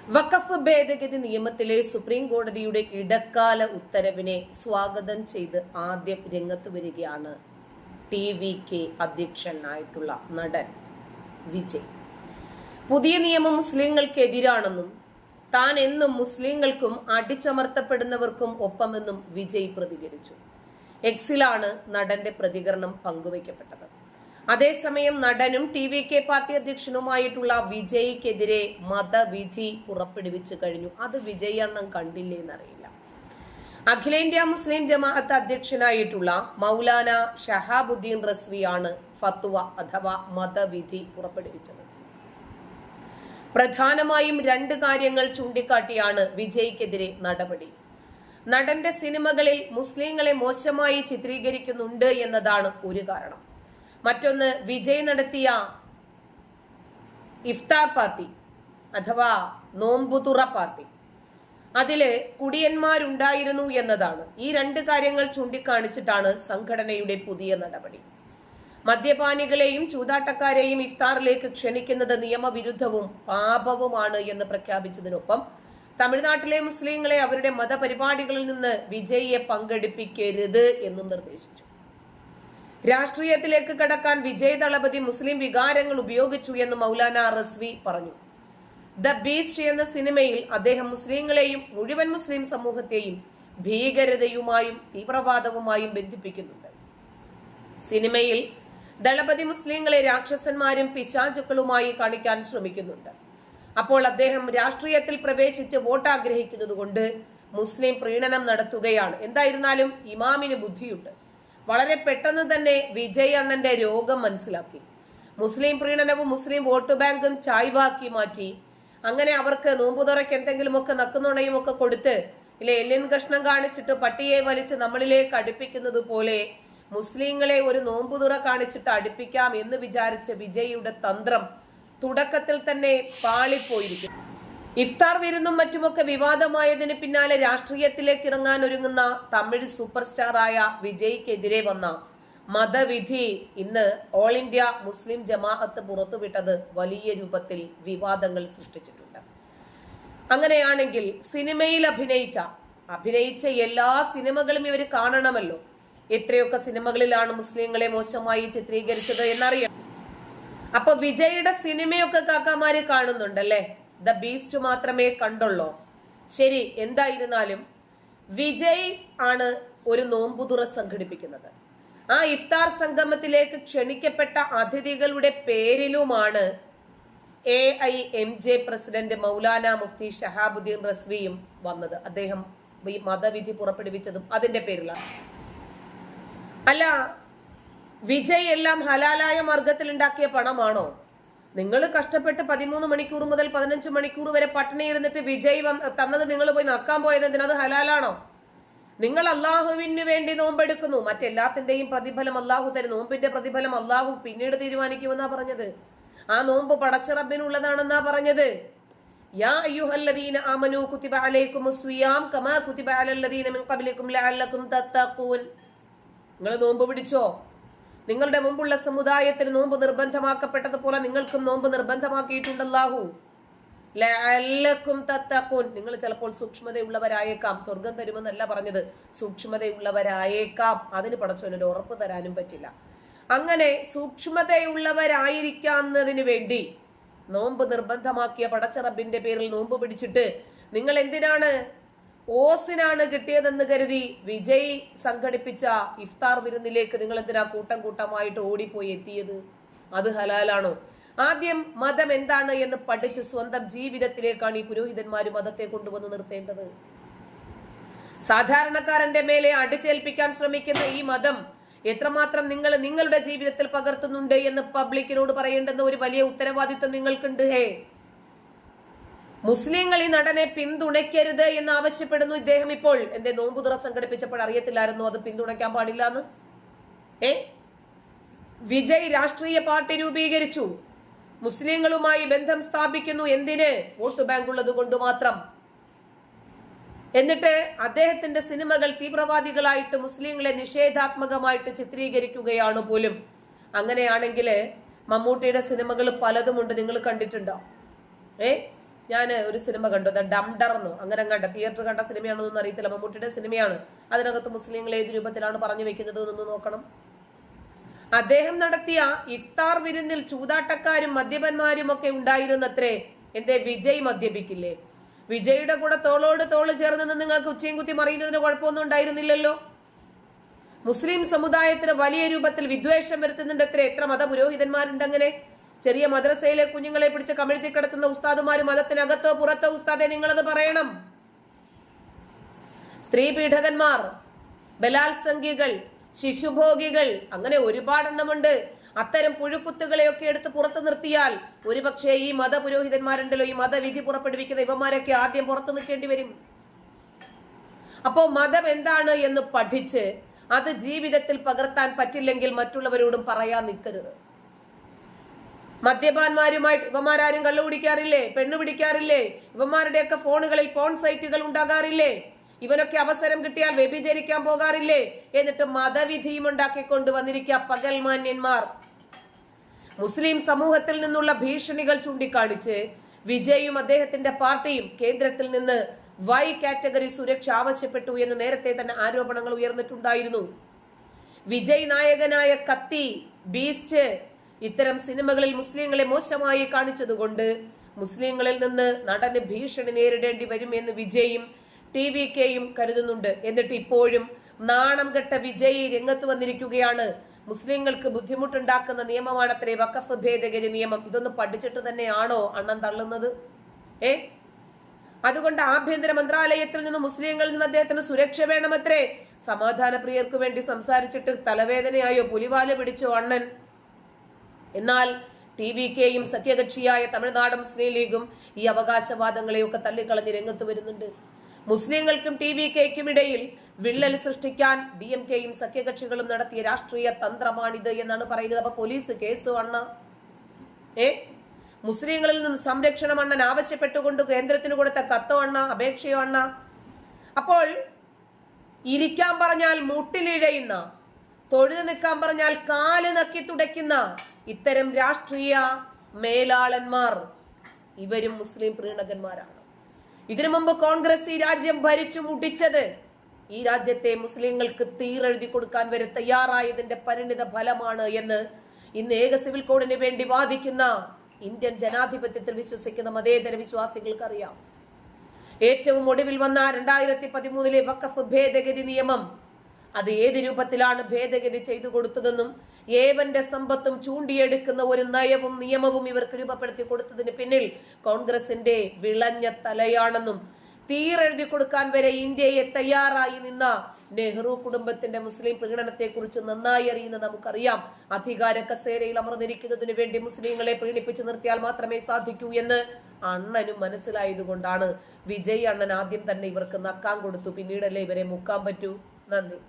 വഖഫ് ഭേദഗതി നിയമത്തിലെ സുപ്രീം കോടതിയുടെ ഇടക്കാല ഉത്തരവിനെ സ്വാഗതം ചെയ്ത് ആദ്യം രംഗത്ത് വരികയാണ് TVK അധ്യക്ഷനായിട്ടുള്ള നടൻ വിജയ്. പുതിയ നിയമം മുസ്ലിങ്ങൾക്കെതിരാണെന്നും താൻ എന്നും മുസ്ലിങ്ങൾക്കും അടിച്ചമർത്തപ്പെടുന്നവർക്കും ഒപ്പമെന്നും വിജയ് പ്രതികരിച്ചു. എക്സിലാണ് നടന്റെ പ്രതികരണം പങ്കുവയ്ക്കപ്പെട്ടത്. അതേസമയം നടനും TVK പാർട്ടി അധ്യക്ഷനുമായിട്ടുള്ള വിജയ്ക്കെതിരെ മതവിധി പുറപ്പെടുവിച്ചു കഴിഞ്ഞു. അത് വിജയ് അണ്ണൻ കണ്ടില്ലേ എന്നറിയില്ല. അഖിലേന്ത്യാ മുസ്ലിം ജമാഅത്ത് അധ്യക്ഷനായിട്ടുള്ള മൗലാന ഷഹാബുദ്ദീൻ റസ്വിയാണ് ഫത്വ അഥവാ മതവിധി പുറപ്പെടുവിച്ചത്. പ്രധാനമായും രണ്ട് കാര്യങ്ങൾ ചൂണ്ടിക്കാട്ടിയാണ് വിജയ്ക്കെതിരെ നടപടി. നടന്റെ സിനിമകളിൽ മുസ്ലിങ്ങളെ മോശമായി ചിത്രീകരിക്കുന്നുണ്ട് എന്നതാണ് ഒരു കാരണം. മറ്റൊന്ന്, വിജയ് നടത്തിയ ഇഫ്താർ പാർട്ടി അഥവാ നോമ്പുതുറ പാർട്ടി, അതില് കുടിയന്മാരുണ്ടായിരുന്നു എന്നതാണ്. ഈ രണ്ട് കാര്യങ്ങൾ ചൂണ്ടിക്കാണിച്ചിട്ടാണ് സംഘടനയുടെ പുതിയ നടപടി. മദ്യപാനികളെയും ചൂതാട്ടക്കാരെയും ഇഫ്താറിലേക്ക് ക്ഷണിക്കുന്നത് നിയമവിരുദ്ധവും പാപവുമാണ് എന്ന് പ്രഖ്യാപിച്ചതിനൊപ്പം തമിഴ്നാട്ടിലെ മുസ്ലിങ്ങളെ അവരുടെ മതപരിപാടികളിൽ നിന്ന് വിജയിയെ പങ്കെടുപ്പിക്കരുത് എന്നും നിർദ്ദേശിച്ചു. രാഷ്ട്രീയത്തിലേക്ക് കടക്കാൻ വിജയ് ദളപതി മുസ്ലിം വികാരങ്ങൾ ഉപയോഗിച്ചു എന്ന് മൗലാന റസ്വി പറഞ്ഞു. ദ ബീസ്റ്റ് എന്ന സിനിമയിൽ അദ്ദേഹം മുസ്ലിങ്ങളെയും മുഴുവൻ മുസ്ലിം സമൂഹത്തെയും ഭീകരതയുമായും തീവ്രവാദവുമായും ബന്ധിപ്പിക്കുന്നുണ്ട്. സിനിമയിൽ ദളപതി മുസ്ലിങ്ങളെ രാക്ഷസന്മാരും പിശാചുക്കളുമായി കാണിക്കാൻ ശ്രമിക്കുന്നുണ്ട്. അപ്പോൾ അദ്ദേഹം രാഷ്ട്രീയത്തിൽ പ്രവേശിച്ച് വോട്ട് ആഗ്രഹിക്കുന്നത് കൊണ്ട് മുസ്ലിം പ്രീണനം നടത്തുകയാണ്. എന്തായിരുന്നാലും ഇമാമിന് ബുദ്ധിയുണ്ട്. വളരെ പെട്ടെന്ന് തന്നെ വിജയ് അണ്ണന്റെ രോഗം മനസ്സിലാക്കി. മുസ്ലിം പ്രീണനവും മുസ്ലിം വോട്ട് ബാങ്കും ചായ്വാക്കി മാറ്റി. അങ്ങനെ അവർക്ക് നോമ്പുതുറയ്ക്ക് എന്തെങ്കിലുമൊക്കെ നക്കുന്നുണയും ഒക്കെ കൊടുത്ത് എല്ലിൻ കഷ്ണം കാണിച്ചിട്ട് പട്ടിയെ വലിച്ച് നമ്മളിലേക്ക് അടുപ്പിക്കുന്നത് പോലെ മുസ്ലിങ്ങളെ ഒരു നോമ്പുതുറ കാണിച്ചിട്ട് അടുപ്പിക്കാം എന്ന് വിചാരിച്ച വിജയിയുടെ തന്ത്രം തുടക്കത്തിൽ തന്നെ പാളിപ്പോയിരിക്കും. ഇഫ്താർ വിരുന്നും മറ്റുമൊക്കെ വിവാദമായതിന് പിന്നാലെ രാഷ്ട്രീയത്തിലേക്ക് ഇറങ്ങാൻ ഒരുങ്ങുന്ന തമിഴ് സൂപ്പർ സ്റ്റാറായ വിജയ്ക്കെതിരെ വന്ന മതവിധി ഇന്ന് ഓൾ ഇന്ത്യ മുസ്ലിം ജമാഅത്ത് പുറത്തുവിട്ടത് വലിയ രൂപത്തിൽ വിവാദങ്ങൾ സൃഷ്ടിച്ചിട്ടുണ്ട്. അങ്ങനെയാണെങ്കിൽ സിനിമയിൽ അഭിനയിച്ച എല്ലാ സിനിമകളും ഇവർ കാണണമല്ലോ. എത്രയൊക്കെ സിനിമകളിലാണ് മുസ്ലിങ്ങളെ മോശമായി ചിത്രീകരിച്ചത് എന്നറിയാം. അപ്പൊ വിജയുടെ സിനിമയൊക്കെ കാക്കാമാര് കാണുന്നുണ്ടല്ലേ, ദ ബീസ്റ്റ് മാത്രമേ കണ്ടുള്ളൂ. ശരി, എന്തായിരുന്നാലും വിജയ് ആണ് ഒരു നോമ്പുതുറ സംഘടിപ്പിക്കുന്നത്. ആ ഇഫ്താർ സംഗമത്തിലേക്ക് ക്ഷണിക്കപ്പെട്ട അതിഥികളുടെ പേരിലുമാണ് AIMJ പ്രസിഡന്റ് മൗലാന മുഫ്തി ഷഹാബുദ്ദീൻ റസ്വിയും വന്നത്. അദ്ദേഹം ഈ മതവിധി പുറപ്പെടുവിച്ചതും അതിന്റെ പേരിലാണ്. അല്ല, വിജയ് എല്ലാം ഹലാലായ മാർഗത്തിൽ ഉണ്ടാക്കിയ പണമാണോ? നിങ്ങൾ കഷ്ടപ്പെട്ട് 13 മണിക്കൂർ മുതൽ 15 മണിക്കൂർ വരെ പട്ടിണി ഇരുന്നിട്ട് വിജയ് തന്നത് നിങ്ങൾ പോയി നക്കാൻ പോയത് എന്തിനത് ഹലാലാണോ? നിങ്ങൾ അള്ളാഹുവിന് വേണ്ടി നോമ്പെടുക്കുന്നു, മറ്റെല്ലാത്തിന്റെയും പ്രതിഫലം അള്ളാഹു തരും. നോമ്പിന്റെ പ്രതിഫലം അള്ളാഹു പിന്നീട് തീരുമാനിക്കുമെന്നാ പറഞ്ഞത്. ആ നോമ്പ് പടച്ച റബ്ബിനുള്ളതാണെന്നാ പറഞ്ഞത്. യാ അയ്യുഹല്ലദീന ആമനൂ കുതിബ അലൈക്കുമുസ് സിയാം കമാ കുതിബ അലല്ലദീന മിൻ ഖബ്ലികും ലഅല്ലകും തത്തഖൂൻ. നിങ്ങൾ നോമ്പ് പിടിച്ചോ? നിങ്ങളുടെ മുമ്പുള്ള സമുദായത്തിന് നോമ്പ് നിർബന്ധമാക്കപ്പെട്ടതുപോലെ നിങ്ങൾക്കും നോമ്പ് നിർബന്ധമാക്കിയിട്ടുണ്ട് അല്ലാഹു. ലഅല്ലകും തത്തഖൂൻ. നിങ്ങൾ ചിലപ്പോൾ സൂക്ഷ്മതയുള്ളവരായേക്കാം. സ്വർഗം തരുമെന്നല്ല പറഞ്ഞത്, സൂക്ഷ്മതയുള്ളവരായേക്കാം. അതിന് പടച്ചവനൊരു ഉറപ്പ് തരാനും പറ്റില്ല. അങ്ങനെ സൂക്ഷ്മതയുള്ളവരായിരിക്കാവുന്നതിന് വേണ്ടി നോമ്പ് നിർബന്ധമാക്കിയ പടച്ച റബ്ബിന്റെ പേരിൽ നോമ്പ് പിടിച്ചിട്ട് നിങ്ങൾ എന്തിനാണ് ഓസിനാണ് കിട്ടിയതെന്ന് കരുതി വിജയ് സംഘടിപ്പിച്ച ഇഫ്താർ വിരുന്നിലേക്ക് നിങ്ങൾ എന്തിനാ കൂട്ടം കൂട്ടമായിട്ട് ഓടിപ്പോയി എത്തിയത്? അത് ഹലാലാണോ? ആദ്യം മതം എന്താണ് എന്ന് പഠിച്ച് സ്വന്തം ജീവിതത്തിലേക്കാണ് ഈ പുരോഹിതന്മാര് മതത്തെ കൊണ്ടുവന്ന് നിർത്തേണ്ടത്. സാധാരണക്കാരന്റെ മേലെ അടിച്ചേൽപ്പിക്കാൻ ശ്രമിക്കുന്ന ഈ മതം എത്രമാത്രം നിങ്ങൾ നിങ്ങളുടെ ജീവിതത്തിൽ പകർത്തുന്നുണ്ട് എന്ന് പബ്ലിക്കിനോട് പറയേണ്ടുന്ന ഒരു വലിയ ഉത്തരവാദിത്വം നിങ്ങൾക്കുണ്ട്. മുസ്ലിങ്ങൾ ഈ നടനെ പിന്തുണയ്ക്കരുത് എന്ന് ആവശ്യപ്പെടുന്നു ഇദ്ദേഹം. ഇപ്പോൾ എന്റെ നോമ്പുതുറ സംഘടിപ്പിച്ചപ്പോൾ അറിയത്തില്ലായിരുന്നു അത് പിന്തുണയ്ക്കാൻ പാടില്ല എന്ന്. വിജയ് രാഷ്ട്രീയ പാർട്ടി രൂപീകരിച്ചു, മുസ്ലിങ്ങളുമായി ബന്ധം സ്ഥാപിക്കുന്നു. എന്തിന്? വോട്ട് ബാങ്ക് ഉള്ളത് കൊണ്ട് മാത്രം. എന്നിട്ട് അദ്ദേഹത്തിന്റെ സിനിമകൾ തീവ്രവാദികളായിട്ട് മുസ്ലിങ്ങളെ നിഷേധാത്മകമായിട്ട് ചിത്രീകരിക്കുകയാണ് പോലും. അങ്ങനെയാണെങ്കിൽ മമ്മൂട്ടിയുടെ സിനിമകൾ പലതുമുണ്ട്, നിങ്ങൾ കണ്ടിട്ടുണ്ടോ? ഞാൻ ഒരു സിനിമ കണ്ടു, ഡംഡർ എന്നോ അങ്ങനെ കണ്ട, തിയേറ്റർ കണ്ട സിനിമയാണെന്നൊന്നും അറിയത്തില്ല, മമ്മൂട്ടിയുടെ സിനിമയാണ്. അതിനകത്ത് മുസ്ലിങ്ങൾ ഏത് രൂപത്തിലാണ് പറഞ്ഞു വെക്കുന്നത് എന്നൊന്ന് നോക്കണം. അദ്ദേഹം നടത്തിയ ഇഫ്താർ വിരുന്നിൽ ചൂതാട്ടക്കാരും മദ്യപന്മാരും ഒക്കെ ഉണ്ടായിരുന്നത്രേ. എന്തേ, വിജയ് മദ്യപിക്കില്ലേ? വിജയുടെ കൂടെ തോളോട് തോള് ചേർന്ന് നിന്ന് നിങ്ങൾക്ക് ഉച്ചയും കുത്തി മറിയുന്നതിന് കുഴപ്പമൊന്നും ഉണ്ടായിരുന്നില്ലല്ലോ. മുസ്ലിം സമുദായത്തിന് വലിയ രൂപത്തിൽ വിദ്വേഷം വരുത്തുന്നുണ്ട് അത്രേ. എത്ര മതപുരോഹിതന്മാരുണ്ട് അങ്ങനെ. ചെറിയ മദ്രസയിലെ കുഞ്ഞുങ്ങളെ പിടിച്ച് കമിഴ്ത്തി കിടത്തുന്ന ഉസ്താദുമാര് മതത്തിനകത്തോ പുറത്തോ, ഉസ്താദെ നിങ്ങളത് പറയണം. സ്ത്രീ പീഡകന്മാർ, ബലാത്സംഗികൾ, ശിശുഭോഗികൾ, അങ്ങനെ ഒരുപാടെണ്ണമുണ്ട്. അത്തരം പുഴുക്കുത്തുകളെയൊക്കെ എടുത്ത് പുറത്തു നിർത്തിയാൽ ഒരുപക്ഷെ ഈ മതപുരോഹിതന്മാരുണ്ടല്ലോ, ഈ മതവിധി പുറപ്പെടുവിക്കുന്ന ഇവന്മാരൊക്കെ ആദ്യം പുറത്തു നിൽക്കേണ്ടി വരും. അപ്പോ മതം എന്താണ് എന്ന് പഠിച്ച് അത് ജീവിതത്തിൽ പകർത്താൻ പറ്റില്ലെങ്കിൽ മറ്റുള്ളവരോടും പറയാൻ നിൽക്കരുത്. മദ്യപാന്മാരുമായിട്ട് ഇവന്മാരും കള്ളു പിടിക്കാറില്ലേ, പെണ്ണു പിടിക്കാറില്ലേ? ഇവന്മാരുടെയൊക്കെ ഫോണുകളിൽ പോൺ സൈറ്റുകൾ ഉണ്ടാകാറില്ലേ? ഇവനൊക്കെ അവസരം കിട്ടിയാൽ വ്യഭിചരിക്കാൻ പോകാറില്ലേ? എന്നിട്ട് മതവിധിയും ഉണ്ടാക്കിക്കൊണ്ട് വന്നിരിക്കുക പകൽമാന്യന്മാർ. മുസ്ലിം സമൂഹത്തിൽ നിന്നുള്ള ഭീഷണികൾ ചൂണ്ടിക്കാണിച്ച് വിജയും അദ്ദേഹത്തിന്റെ പാർട്ടിയും കേന്ദ്രത്തിൽ നിന്ന് വൈ കാറ്റഗറി സുരക്ഷ ആവശ്യപ്പെട്ടു എന്ന് നേരത്തെ തന്നെ ആരോപണങ്ങൾ ഉയർന്നിട്ടുണ്ടായിരുന്നു. വിജയ് നായകനായ കത്തി, ബീസ്റ്റ് ഇത്തരം സിനിമകളിൽ മുസ്ലിങ്ങളെ മോശമായി കാണിച്ചതുകൊണ്ട് മുസ്ലിങ്ങളിൽ നിന്ന് നടന് ഭീഷണി നേരിടേണ്ടി വരും എന്ന് വിജയും TVKയും കരുതുന്നുണ്ട്. എന്നിട്ട് ഇപ്പോഴും നാണം കെട്ട വിജയ് രംഗത്ത് വന്നിരിക്കുകയാണ്. മുസ്ലിങ്ങൾക്ക് ബുദ്ധിമുട്ടുണ്ടാക്കുന്ന നിയമമാണത്രേ വഖഫ് ഭേദഗതി നിയമം. ഇതൊന്ന് പഠിച്ചിട്ട് തന്നെയാണോ അണ്ണൻ തള്ളുന്നത്? അതുകൊണ്ട് ആഭ്യന്തര മന്ത്രാലയത്തിൽ നിന്ന് മുസ്ലിങ്ങളിൽ നിന്ന് അദ്ദേഹത്തിന് സുരക്ഷ വേണമത്രേ. സമാധാന പ്രിയർക്ക് വേണ്ടി സംസാരിച്ചിട്ട് തലവേദനയായോ, പുലിവാല് പിടിച്ചോ അണ്ണൻ? എന്നാൽ TVKയും സഖ്യകക്ഷിയായ തമിഴ്നാട് മുസ്ലിം ലീഗും ഈ അവകാശവാദങ്ങളെയൊക്കെ തള്ളിക്കളഞ്ഞ് രംഗത്ത് വരുന്നുണ്ട്. മുസ്ലിങ്ങൾക്കും TVKയ്ക്കും ഇടയിൽ വിള്ളൽ സൃഷ്ടിക്കാൻ DMKയും സഖ്യകക്ഷികളും നടത്തിയ രാഷ്ട്രീയ തന്ത്രമാണിത് എന്നാണ് പറയുന്നത്. അപ്പൊ പോലീസ് കേസ് അണ്ണ മുസ്ലിങ്ങളിൽ നിന്ന് സംരക്ഷണം അണ്ണൻ ആവശ്യപ്പെട്ടുകൊണ്ട് കേന്ദ്രത്തിന് കൊടുത്ത കത്തോ അണ്ണ, അപേക്ഷയോ അണ്ണ. അപ്പോൾ ഇരിക്കാൻ പറഞ്ഞാൽ മുട്ടിലിഴയുന്ന, തൊഴുതു നിൽക്കാൻ പറഞ്ഞാൽ കാല് നക്കി തുടയ്ക്കുന്ന ഇത്തരം രാഷ്ട്രീയ മേലാളന്മാർ ഇവരും മുസ്ലിം പ്രീണകന്മാരാണ്. ഇതിനു മുമ്പ് കോൺഗ്രസ് ഈ രാജ്യം ഭരിച്ചു മുടിച്ചത് ഈ രാജ്യത്തെ മുസ്ലിങ്ങൾക്ക് തീരെഴുതി കൊടുക്കാൻ വരെ തയ്യാറായതിന്റെ പരിണിത ഫലമാണ് എന്ന് ഇന്ന് ഏക സിവിൽ കോഡിന് വേണ്ടി വാദിക്കുന്ന ഇന്ത്യൻ ജനാധിപത്യത്തിൽ വിശ്വസിക്കുന്ന മതേതര വിശ്വാസികൾക്ക് അറിയാം. ഏറ്റവും ഒടുവിൽ വന്ന 2013 വഖഫ് ഭേദഗതി നിയമം, അത് ഏത് രൂപത്തിലാണ് ഭേദഗതി ചെയ്തു കൊടുത്തതെന്നും ഏവന്റെ സമ്പത്തും ചൂണ്ടിയെടുക്കുന്ന ഒരു നയവും നിയമവും ഇവർക്ക് രൂപപ്പെടുത്തി കൊടുത്തതിന് പിന്നിൽ കോൺഗ്രസിന്റെ വിളഞ്ഞ തലയാണെന്നും തീരെഴുതി കൊടുക്കാൻ വരെ ഇന്ത്യയെ തയ്യാറായി നിന്ന നെഹ്റു കുടുംബത്തിന്റെ മുസ്ലിം പ്രീണനത്തെ കുറിച്ച് നന്നായി അറിയുന്ന നമുക്കറിയാം. അധികാര കസേരയിൽ അമർന്നിരിക്കുന്നതിന് വേണ്ടി മുസ്ലിങ്ങളെ പ്രീണിപ്പിച്ചു നിർത്തിയാൽ മാത്രമേ സാധിക്കൂ എന്ന് അണ്ണനും മനസ്സിലായതുകൊണ്ടാണ് വിജയ് അണ്ണൻ ആദ്യം തന്നെ ഇവർക്ക് നക്കാൻ കൊടുത്തു. പിന്നീടല്ലേ ഇവരെ മുക്കാൻ പറ്റൂ. നന്ദി.